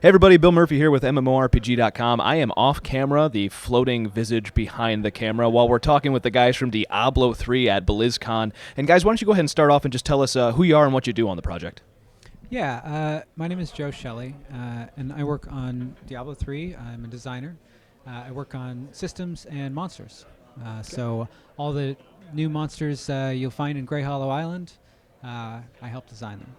Hey everybody, Bill Murphy here with MMORPG.com. I am off camera, the floating visage behind the camera, while we're talking with the guys from Diablo 3 at BlizzCon. And guys, why don't you go ahead and start off and just tell us who you are and what you do on the project. Yeah, my name is Joe Shelley, and I work on Diablo 3. I'm a designer. I work on systems and monsters. So all the new monsters you'll find in Grey Hollow Island, I help design them.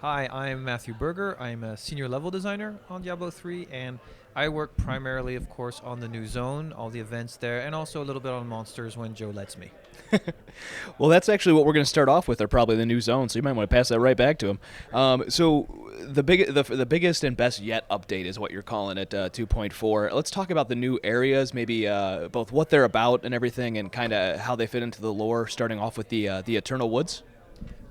Hi, I'm Matthew Berger. I'm a senior level designer on Diablo 3, and I work primarily, of course, on the new zone, all the events there, and also a little bit on monsters when Joe lets me. Well, that's actually what we're going to start off with, or probably the new zone, so you might want to pass that right back to him. So the biggest and best yet update is what you're calling it, 2.4. Let's talk about the new areas, maybe both what they're about and everything, and kind of how they fit into the lore, starting off with the Eternal Woods.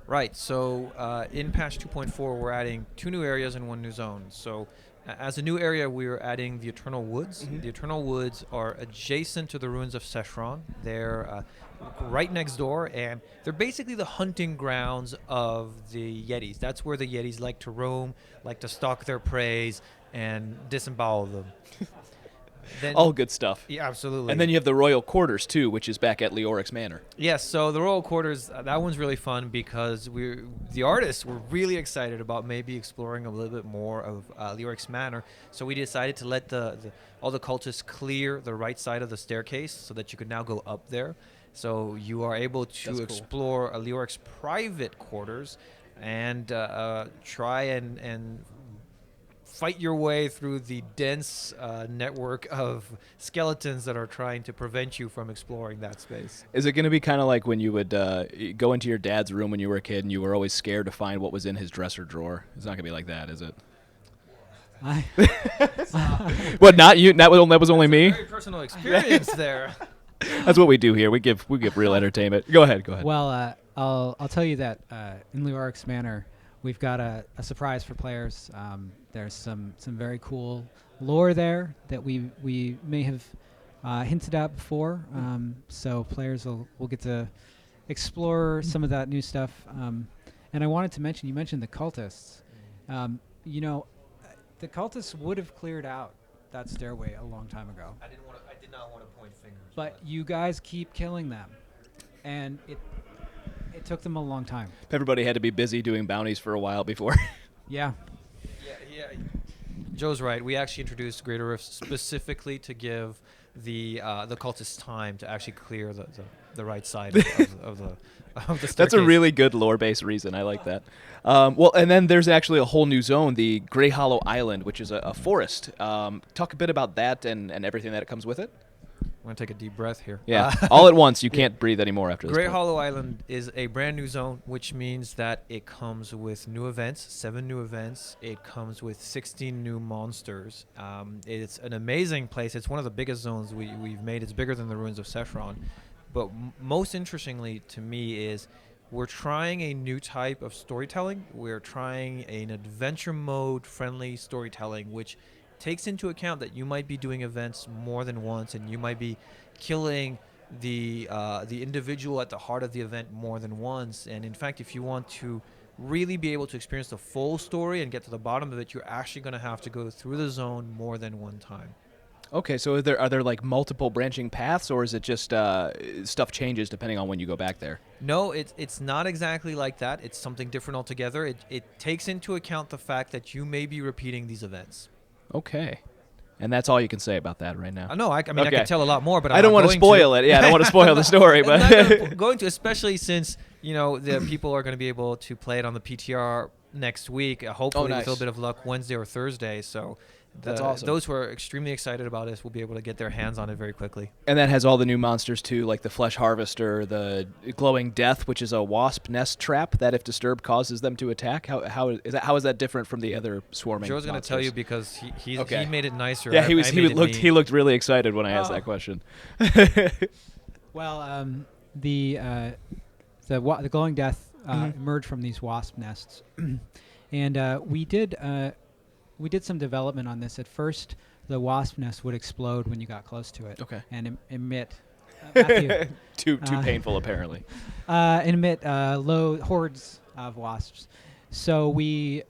Right, so in patch 2.4, we're adding 2 new areas and 1 new zone. So as a new area, we're adding the Eternal Woods. Mm-hmm. The Eternal Woods are adjacent to the ruins of Seshron. They're right next door, and they're basically the hunting grounds of the Yetis. That's where the Yetis like to roam, like to stalk their prey, and disembowel them. All good stuff. Yeah, absolutely. And then you have the Royal Quarters, too, which is back at Leoric's Manor. Yes, so the Royal Quarters, that one's really fun because the artists were really excited about maybe exploring a little bit more of Leoric's Manor. So we decided to let all the cultists clear the right side of the staircase so that you could now go up there. So you are able to explore Leoric's private quarters and try and fight your way through the dense network of skeletons that are trying to prevent you from exploring that space. Is it going to be kind of like when you would go into your dad's room when you were a kid and you were always scared to find what was in his dresser drawer? It's not going to be like that, is it? What, not you? That was only me? Very personal experience there. That's what we do here. We give real entertainment. Go ahead. Well, I'll tell you that in Leoric's Manor, we've got a surprise for players. There's some very cool lore there that we may have hinted at before. So players will get to explore some of that new stuff. And I wanted to mention, you mentioned the cultists. The cultists would have cleared out that stairway a long time ago. I did not want to point fingers. But you guys keep killing them. And it took them a long time. Everybody had to be busy doing bounties for a while before. Yeah. Yeah. Joe's right. We actually introduced Greater Rifts specifically to give the cultists time to actually clear the right side of the staircase. That's a really good lore-based reason. I like that. Well, and then there's actually a whole new zone, the Grey Hollow Island, which is a forest. Talk a bit about that and everything that comes with it. I'm going to take a deep breath here. Yeah, all at once. You can't breathe anymore after this. Grey point. Hollow Island is a brand new zone, which means that it comes with new events, 7 new events. It comes with 16 new monsters. It's an amazing place. It's one of the biggest zones we've made. It's bigger than the ruins of Seshron. But most interestingly to me is we're trying a new type of storytelling. We're trying an adventure mode friendly storytelling, which takes into account that you might be doing events more than once, and you might be killing the individual at the heart of the event more than once. And in fact, if you want to really be able to experience the full story and get to the bottom of it, you're actually going to have to go through the zone more than one time. Okay, so are there like multiple branching paths, or is it just stuff changes depending on when you go back there? No, it's not exactly like that. It's something different altogether. It takes into account the fact that you may be repeating these events. Okay. And that's all you can say about that right now. No, I mean, I can tell a lot more, but I don't want to spoil it. Yeah, I don't want to spoil the story. But I'm not going to, especially since, the people are going to be able to play it on the PTR next week, hopefully with a little bit of luck Wednesday or Thursday. So that's awesome. Those who are extremely excited about this will be able to get their hands on it very quickly. And that has all the new monsters too, like the Flesh Harvester, the Glowing Death, which is a wasp nest trap that, if disturbed, causes them to attack. How is that different from the other swarming? Joe's going to tell you because he made it nicer. Yeah, he looked really excited when I asked that question. Well, the Glowing Death emerged from these wasp nests, and we did some development on this. At first, the wasp nest would explode when you got close to it. Okay. And emit too painful, apparently. Emit low hordes of wasps. So we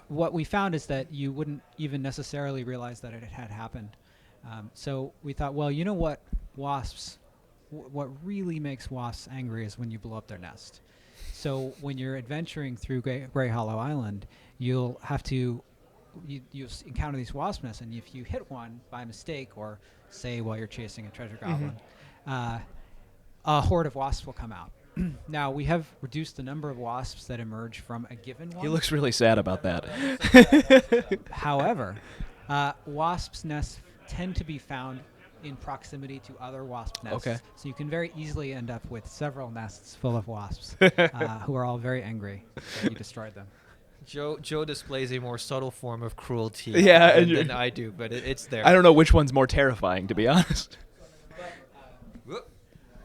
what we found is that you wouldn't even necessarily realize that it had happened. So we thought, well, you know what, what really makes wasps angry is when you blow up their nest. So when you're adventuring through Grey Hollow Island, you'll have to encounter these wasp nests, and if you hit one by mistake, or say while you're chasing a treasure goblin, a horde of wasps will come out. Now, we have reduced the number of wasps that emerge from a given one. He looks really sad about that. However, wasps' nests tend to be found in proximity to other wasp nests. Okay. So you can very easily end up with several nests full of wasps who are all very angry that you destroyed them. Joe displays a more subtle form of cruelty Yeah, than I do, but it's there. I don't know which one's more terrifying, to be honest.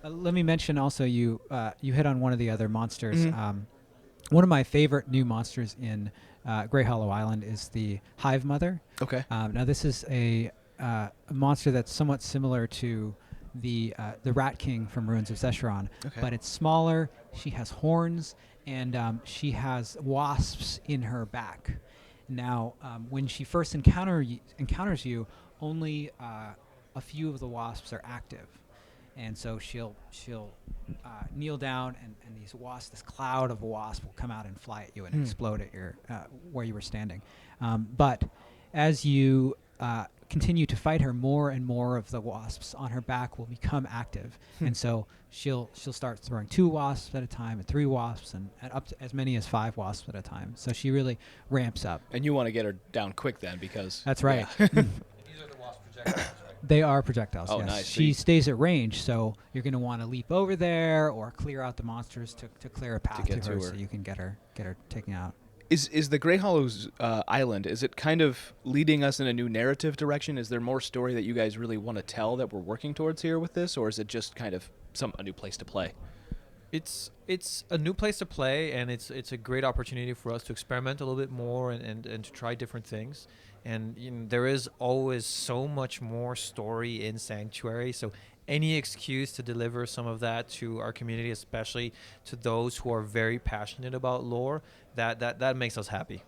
Let me mention also, you hit on one of the other monsters. One of my favorite new monsters in Grey Hollow Island is the Hive Mother. Okay. Now this is a monster that's somewhat similar to the Rat King from Ruins of Sescheron, but it's smaller. She has horns, and she has wasps in her back. Now, when she first encounters you, only a few of the wasps are active, and so she'll kneel down, and this cloud of wasps will come out and fly at you and explode at your where you were standing. But as you continue to fight her, more and more of the wasps on her back will become active, and so she'll start throwing 2 wasps at a time, and 3 wasps, and up to as many as 5 wasps at a time. So she really ramps up. And you want to get her down quick then, because That's right. Yeah. These are the wasp projectiles, right? They are projectiles. Oh, yes. nice. She stays at range, so you're going to want to leap over there or clear out the monsters to clear a path get to her, to her. so you can get her taken out. Is the Grey Hollows Island, is it kind of leading us in a new narrative direction? Is there more story that you guys really want to tell that we're working towards here with this, or is it just kind of a new place to play? It's a new place to play, and it's a great opportunity for us to experiment a little bit more and to try different things. And there is always so much more story in Sanctuary, so any excuse to deliver some of that to our community, especially to those who are very passionate about lore, that makes us happy.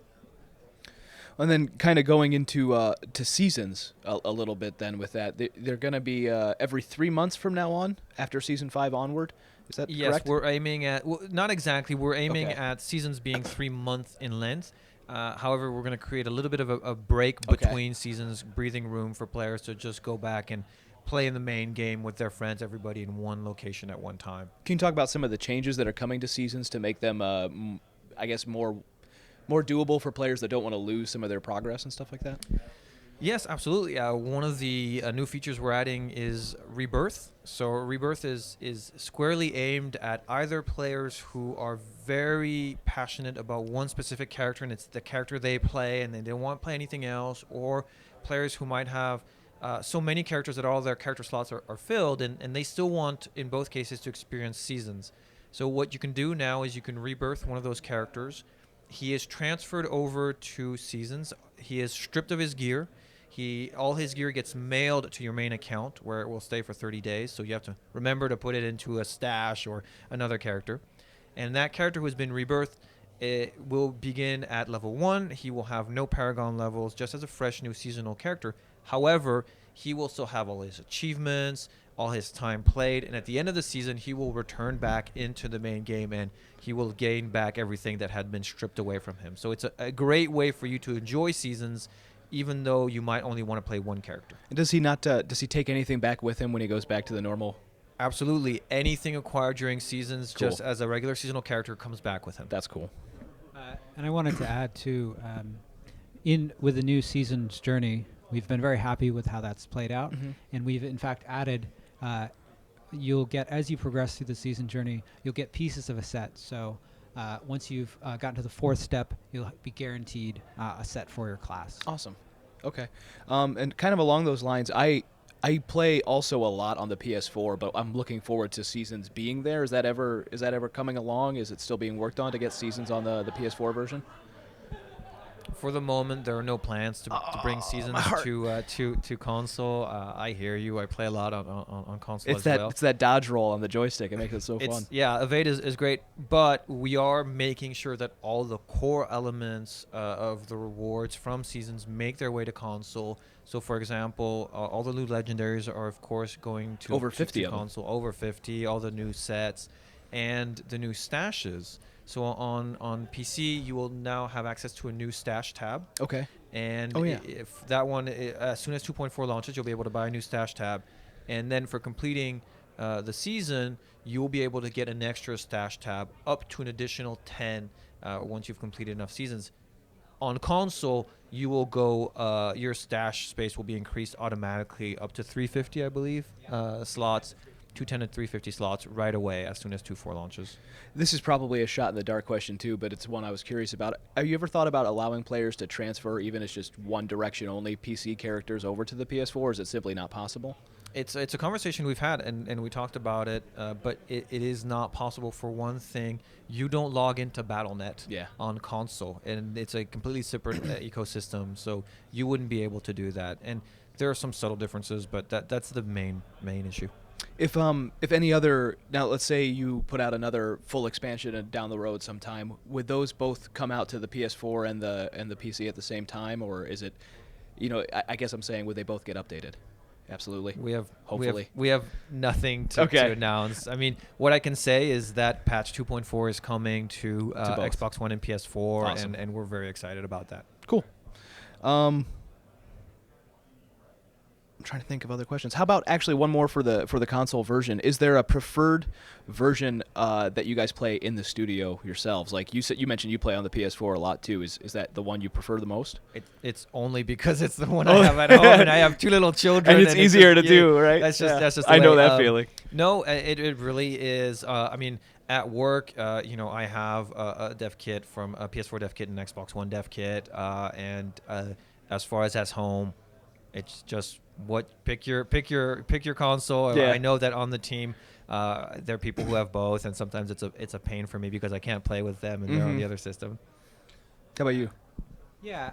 And then kind of going into to seasons a little bit then with that. They're going to be every 3 months from now on, after Season 5 onward. Is that Yes, correct? we're aiming at, not exactly, we're aiming Okay. at seasons being 3 months in length. However, we're going to create a little bit of a break Okay. between seasons, breathing room for players to just go back and play in the main game with their friends, everybody in one location at one time. Can you talk about some of the changes that are coming to seasons to make them, I guess, more doable for players that don't want to lose some of their progress and stuff like that? Yes, absolutely. One of the new features we're adding is Rebirth. So Rebirth is squarely aimed at either players who are very passionate about one specific character and it's the character they play and they don't want to play anything else, or players who might have so many characters that all their character slots are filled and they still want, in both cases, to experience seasons. So what you can do now is you can rebirth one of those characters. He is transferred over to seasons. He is stripped of his gear. All his gear gets mailed to your main account where it will stay for 30 days. So you have to remember to put it into a stash or another character. And that character who has been rebirthed, it will begin at level 1. He will have no Paragon levels, just as a fresh new seasonal character. However, he will still have all his achievements, all his time played, and at the end of the season, he will return back into the main game and he will gain back everything that had been stripped away from him. So it's a great way for you to enjoy seasons, even though you might only want to play one character. And does he not? Does he take anything back with him when he goes back to the normal? Absolutely. Anything acquired during seasons, Cool. just as a regular seasonal character, comes back with him. That's cool. And I wanted to add too, with the new season's journey, we've been very happy with how that's played out, and we've in fact added. You'll get, as you progress through the season journey, you'll get pieces of a set. So once you've gotten to the 4th step, you'll be guaranteed a set for your class. Awesome. Okay. And kind of along those lines, I play also a lot on the PS4, but I'm looking forward to seasons being there. Is that ever coming along? Is it still being worked on to get seasons on the PS4 version? For the moment, there are no plans to bring seasons to console. I hear you. I play a lot on console It's as that well. it's that dodge roll on the joystick. It makes it so fun. Yeah, Evade is great, but we are making sure that all the core elements of the rewards from seasons make their way to console. So, for example, all the new legendaries are, of course, going to Over 50 to of them. console. Over 50. All the new sets and the new stashes. So on PC, you will now have access to a new stash tab. Okay. And Oh, yeah. if that one, as soon as 2.4 launches, you'll be able to buy a new stash tab. And then for completing the season, you will be able to get an extra stash tab up to an additional 10 once you've completed enough seasons. On console, you will go, your stash space will be increased automatically up to 350, I believe, slots. 210 and 350 slots right away as soon as 2.4 launches. This is probably a shot in the dark question too, but it's one I was curious about. Have you ever thought about allowing players to transfer, even as just one direction only, PC characters over to the PS4? Or is it simply not possible? It's a conversation we've had, and we talked about it, but it is not possible. For one thing, you don't log into Battle.net on console, and it's a completely separate ecosystem, so you wouldn't be able to do that. And there are some subtle differences, but that's the main issue. If any other, now let's say you put out another full expansion down the road sometime, would those both come out to the PS4 and the PC at the same time, or is it, I guess I'm saying, would they both get updated? Absolutely. Hopefully. We have nothing to announce. I mean, what I can say is that patch 2.4 is coming to Xbox One and PS4, awesome. and we're very excited about that. Cool. I'm trying to think of other questions. How about actually one more for the console version? Is there a preferred version that you guys play in the studio yourselves? Like you mentioned you play on the PS4 a lot too. Is that the one you prefer the most? It's only because it's the one I have at home, and I have two little children, and it's easier to do, right? That's just. I know that feeling. No, it really is. I mean, at work, I have a dev kit from a PS4 dev kit and Xbox One dev kit, and as far as at home, it's just pick your console. Yeah. I know that on the team, there are people who have both, and sometimes it's a pain for me because I can't play with them and they're on the other system. How about you? Yeah,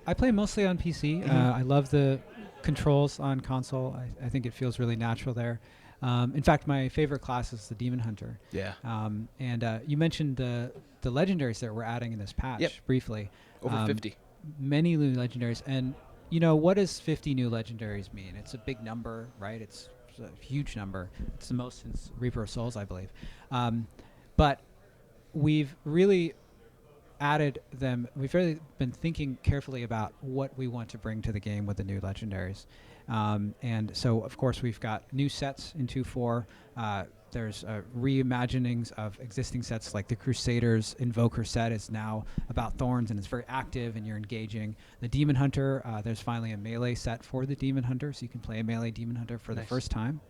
I play mostly on PC. I love the controls on console. I think it feels really natural there. In fact, my favorite class is the Demon Hunter. Yeah. And you mentioned the legendaries that we're adding in this patch briefly. Over 50. Many new legendaries. And, what does 50 new legendaries mean? It's a big number, right? It's a huge number. It's the most since Reaper of Souls, I believe. But we've really added them. We've really been thinking carefully about what we want to bring to the game with the new legendaries. And so, of course, we've got new sets in 2.4. There's reimaginings of existing sets, like the Crusaders Invoker set is now about thorns, and it's very active, and you're engaging. The Demon Hunter, there's finally a melee set for the Demon Hunter, so you can play a melee Demon Hunter for the first time.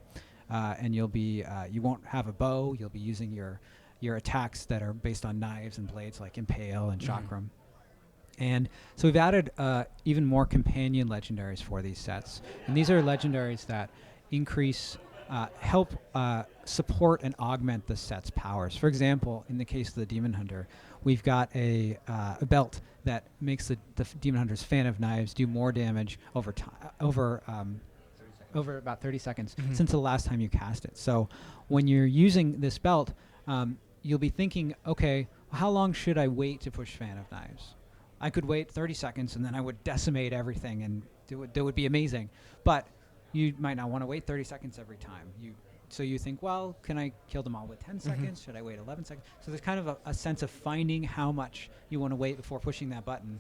And you'll be, you won't have a bow. You'll be using your attacks that are based on knives and blades, like Impale and Chakram. And so we've added even more companion legendaries for these sets. And these are legendaries that increase, help support and augment the set's powers. For example, in the case of the Demon Hunter, we've got a belt that makes the Demon Hunter's fan of knives do more damage over about 30 seconds since the last time you cast it. So when you're using this belt, you'll be thinking, okay, how long should I wait to push Fan of Knives? I could wait 30 seconds and then I would decimate everything and it would be amazing. But you might not want to wait 30 seconds every time. So you think, well, can I kill them all with 10 seconds? Should I wait 11 seconds? So there's kind of a sense of finding how much you want to wait before pushing that button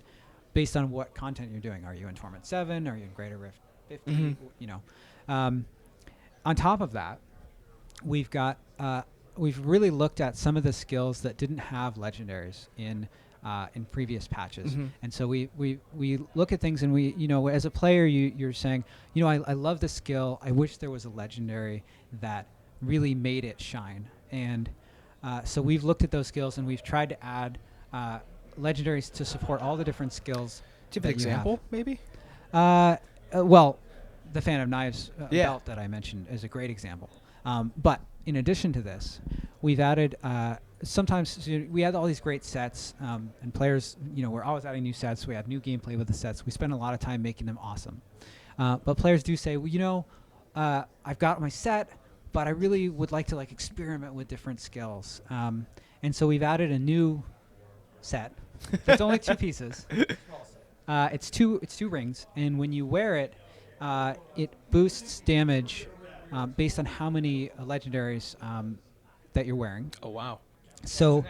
based on what content you're doing. Are you in Torment 7? Are you in Greater Rift 50? On top of that, we've got we've really looked at some of the skills that didn't have legendaries in previous patches. And so we look at things and we, as a player, you're saying, I love the skill. I wish there was a legendary that really made it shine. And so we've looked at those skills and we've tried to add legendaries to support all the different skills. Do you have an example, maybe? Well, the Phantom Knives Yeah. belt that I mentioned is a great example. But in addition to this, we've added sometimes we add all these great sets, and players, we're always adding new sets. We have new gameplay with the sets. We spend a lot of time making them awesome. But players do say, well, I've got my set, but I really would like to experiment with different skills. And so we've added a new set. It's only 2 pieces. It's two rings, and when you wear it, it boosts damage based on how many legendaries that you're wearing. Oh wow. So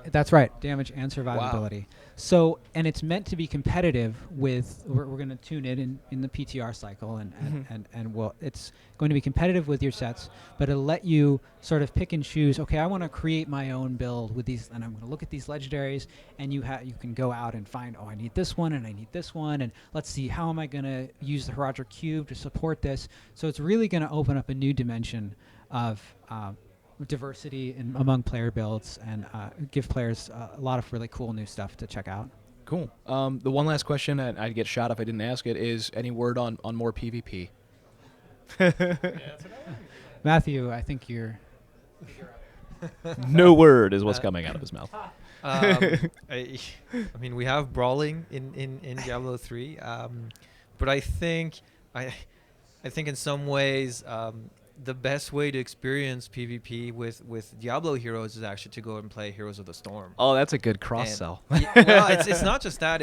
that's right, damage and survivability. So, and it's meant to be competitive with. We're going to tune it in the PTR cycle, and it's going to be competitive with your sets, but it'll let you sort of pick and choose. Okay, I want to create my own build with these, and I'm going to look at these legendaries, and you can go out and find. Oh, I need this one, and I need this one, and let's see how am I going to use the Herodric Cube to support this. So it's really going to open up a new dimension of diversity among player builds and give players a lot of really cool new stuff to check out. Cool. The one last question, and I'd get shot if I didn't ask it, is any word on more PvP? Matthew, I think you're... No word is what's coming out of his mouth. I mean, we have brawling in Diablo 3, but I think in some ways the best way to experience PvP with Diablo heroes is actually to go and play Heroes of the Storm. Oh, that's a good cross-sell. Well, it's not just that.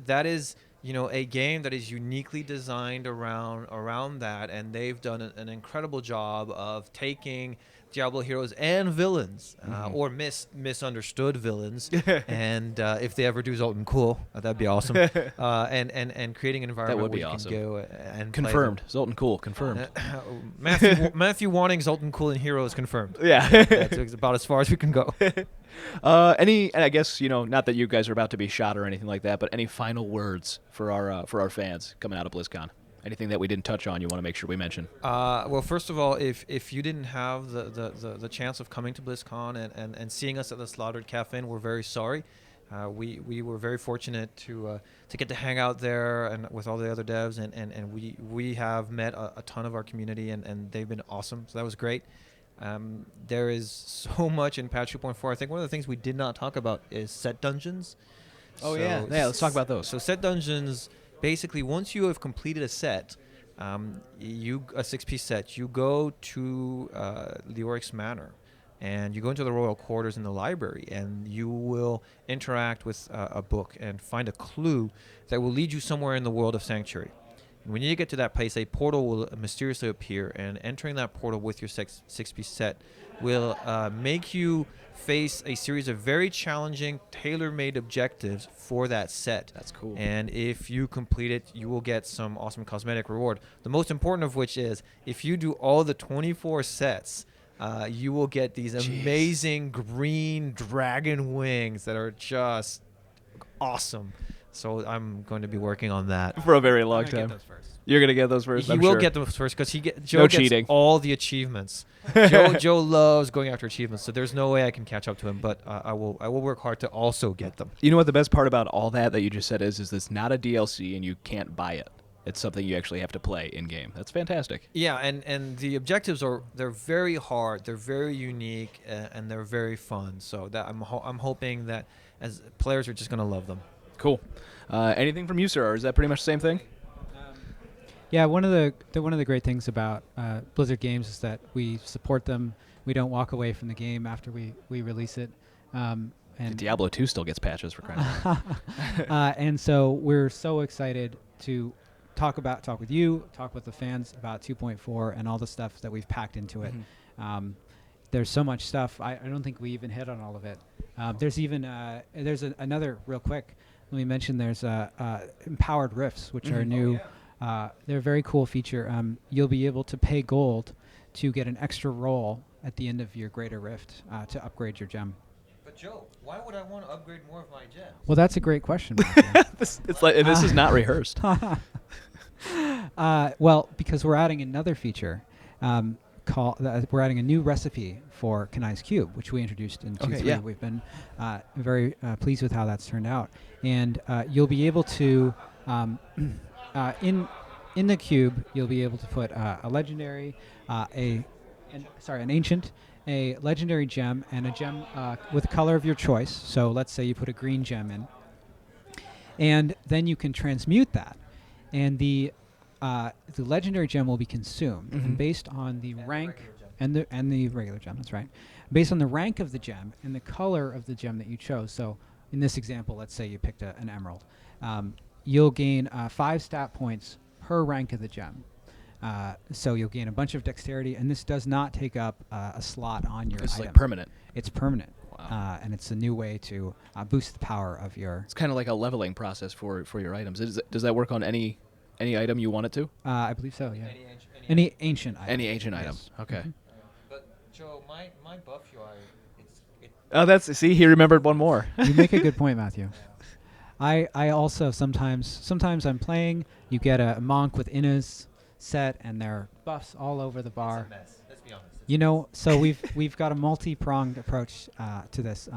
That is a game that is uniquely designed around that, and they've done an incredible job of taking Diablo heroes and villains, or misunderstood villains, and if they ever do Zoltan Cool, that'd be awesome. And creating an environment where you awesome. can go and play Confirmed. them. Zoltan Cool, confirmed. Matthew wanting Zoltan Cool in Heroes confirmed. Yeah. That's about as far as we can go. And I guess, not that you guys are about to be shot or anything like that, but any final words for our fans coming out of BlizzCon? Anything that we didn't touch on you want to make sure we mention? Well, first of all, if you didn't have the chance of coming to BlizzCon and seeing us at the Slaughtered Cafe, we're very sorry. We were very fortunate to get to hang out there and with all the other devs, and we have met a ton of our community, and they've been awesome. So that was great. There is so much in patch 2.4. I think one of the things we did not talk about is set dungeons. Oh, yeah. Yeah, let's talk about those. So set dungeons, basically, once you have completed a set, a 6-piece set, you go to Leoric's Manor, and you go into the royal quarters in the library, and you will interact with a book and find a clue that will lead you somewhere in the world of Sanctuary. When you get to that place, a portal will mysteriously appear, and entering that portal with your 6-piece set will make you face a series of very challenging, tailor-made objectives for that set. That's cool. And if you complete it, you will get some awesome cosmetic reward. The most important of which is, if you do all the 24 sets, you will get these amazing green dragon wings that are just awesome. So I'm going to be working on that. For a very long time. You're going to get those first, He I'm will sure. get them first because Joe No gets cheating. all the achievements. Joe loves going after achievements, so there's no way I can catch up to him, but I will work hard to also get them. You know what the best part about all that you just said is it's not a DLC and you can't buy it. It's something you actually have to play in-game. That's fantastic. Yeah, and the objectives they're very hard, they're very unique, and they're very fun. So that I'm hoping that as players are just going to love them. Cool. Anything from you, sir, or is that pretty much the same thing? Yeah, one of the great things about Blizzard games is that we support them. We don't walk away from the game after we release it. And Diablo 2 still gets patches for crying out loud. and so we're so excited to talk with you, talk with the fans about 2.4 and all the stuff that we've packed into it. There's so much stuff. I don't think we even hit on all of it. There's even another real quick. Let me mention there's empowered rifts, which are new. They're a very cool feature. You'll be able to pay gold to get an extra roll at the end of your greater rift to upgrade your gem. But Joe, why would I want to upgrade more of my gems? Well, that's a great question. This is not rehearsed. Well, because we're adding another feature. We're adding a new recipe for Kanai's Cube, which we introduced in 2.3. yeah. We've been very pleased with how that's turned out. And you'll be able to, in the cube, you'll be able to put a legendary, an ancient, a legendary gem, and a gem with a color of your choice. So let's say you put a green gem in, and then you can transmute that, and the legendary gem will be consumed, and based on the rank and the regular gem. That's right. Based on the rank of the gem and the color of the gem that you chose. So in this example, let's say you picked an emerald. You'll gain 5 stat points per rank of the gem. So you'll gain a bunch of dexterity, and this does not take up a slot on your It's item. like permanent. It's permanent. Wow. And it's a new way to boost the power of your... It's kind of like a leveling process for your items. Does that work on any item you want it to? I believe so, yeah. Any Ancient item. Any ancient item. Yes. Okay. But Joe, my buff UI, Oh, see, he remembered one more. You make a good point, Matthew. I also sometimes I'm playing, you get a monk with Inna's set, and there are buffs all over the bar. It's a mess. Let's be honest. You know, so we've got a multi-pronged approach to this.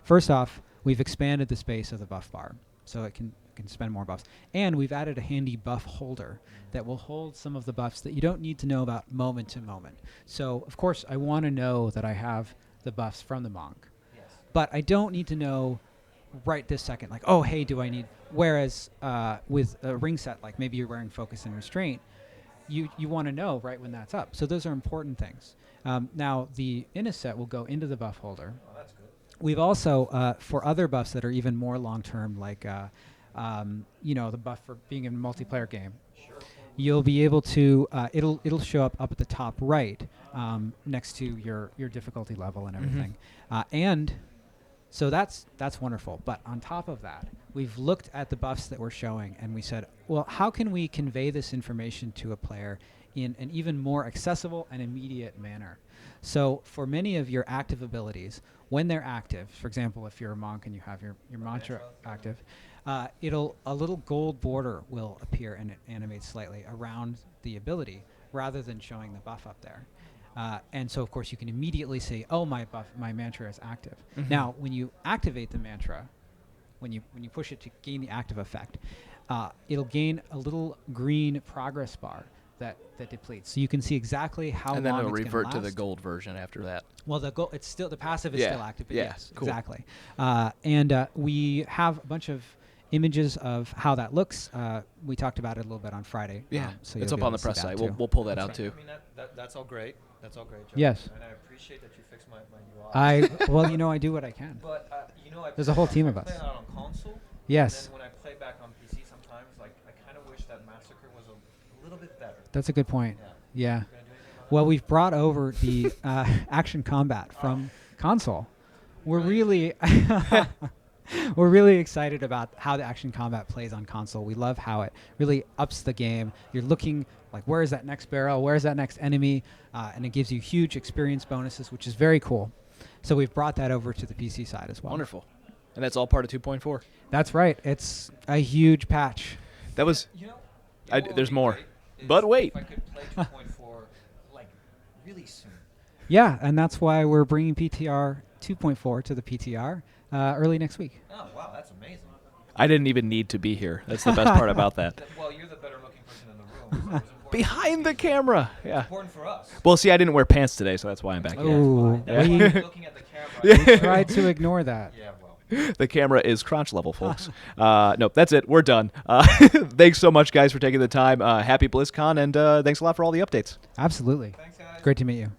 First off, we've expanded the space of the buff bar, so it can spend more buffs. And we've added a handy buff holder that will hold some of the buffs that you don't need to know about moment to moment. So, of course, I want to know that I have the buffs from the monk. Yes. But I don't need to know right this second, like, oh, hey, do I need... Whereas with a ring set, like maybe you're wearing focus and restraint, you want to know right when that's up. So those are important things. Now, the Inna set will go into the buff holder. Oh, that's good. We've also, for other buffs that are even more long-term, like, the buff for being in a multiplayer game, Sure. you'll be able to, it'll show up at the top right next to your difficulty level and everything. And so that's wonderful. But on top of that, we've looked at the buffs that we're showing, and we said, well, how can we convey this information to a player in an even more accessible and immediate manner? So for many of your active abilities, when they're active, for example, if you're a monk and you have your mantra active, a little gold border will appear and it animates slightly around the ability rather than showing the buff up there. And so, of course, you can immediately say, oh, my mantra is active. Now, when you activate the mantra, when you push it to gain the active effect, it'll gain a little green progress bar that depletes. So you can see exactly how long And then it's it'll gonna revert to the last. gold version after that. Well, the passive is still active. But Yeah, yes, cool. exactly. And we have a bunch of images of how that looks. We talked about it a little bit on Friday. Yeah, so it's you'll up be on able the to press see site. that We'll pull that That's out too. I mean, that's all great. That's all great, Joe. Yes. And I appreciate that you fixed my UI. I do what I can. But There's a whole team of us. I play out on console. Yes. And then when I play back on PC, sometimes I kind of wish that Massacre was a little bit better. That's a good point. Yeah. You gonna do anything about Well, we've brought over the action combat from console. We're really we're really excited about how the action combat plays on console. We love how it really ups the game. You're looking like, where is that next barrel? Where is that next enemy? And it gives you huge experience bonuses, which is very cool. So we've brought that over to the PC side as well. Wonderful. And that's all part of 2.4. That's right. It's a huge patch. That was... You know, there's more. great is But wait. If I could play 2.4 like really soon. Yeah, and that's why we're bringing PTR 2.4 to the PTR early next week. Oh wow, that's amazing. I didn't even need to be here. That's the best part about that. Well, you're the better looking person in the room. So it was important. Behind the camera. It's Yeah. important for us. Well, see, I didn't wear pants today, so that's why I'm back here. Oh, That's we why you're looking at the camera. Yeah. tried to ignore that. Yeah, well. The camera is crotch level, folks. Nope, that's it. We're done. Thanks so much, guys, for taking the time. Happy BlizzCon, and thanks a lot for all the updates. Absolutely. Thanks, guys. Great to meet you.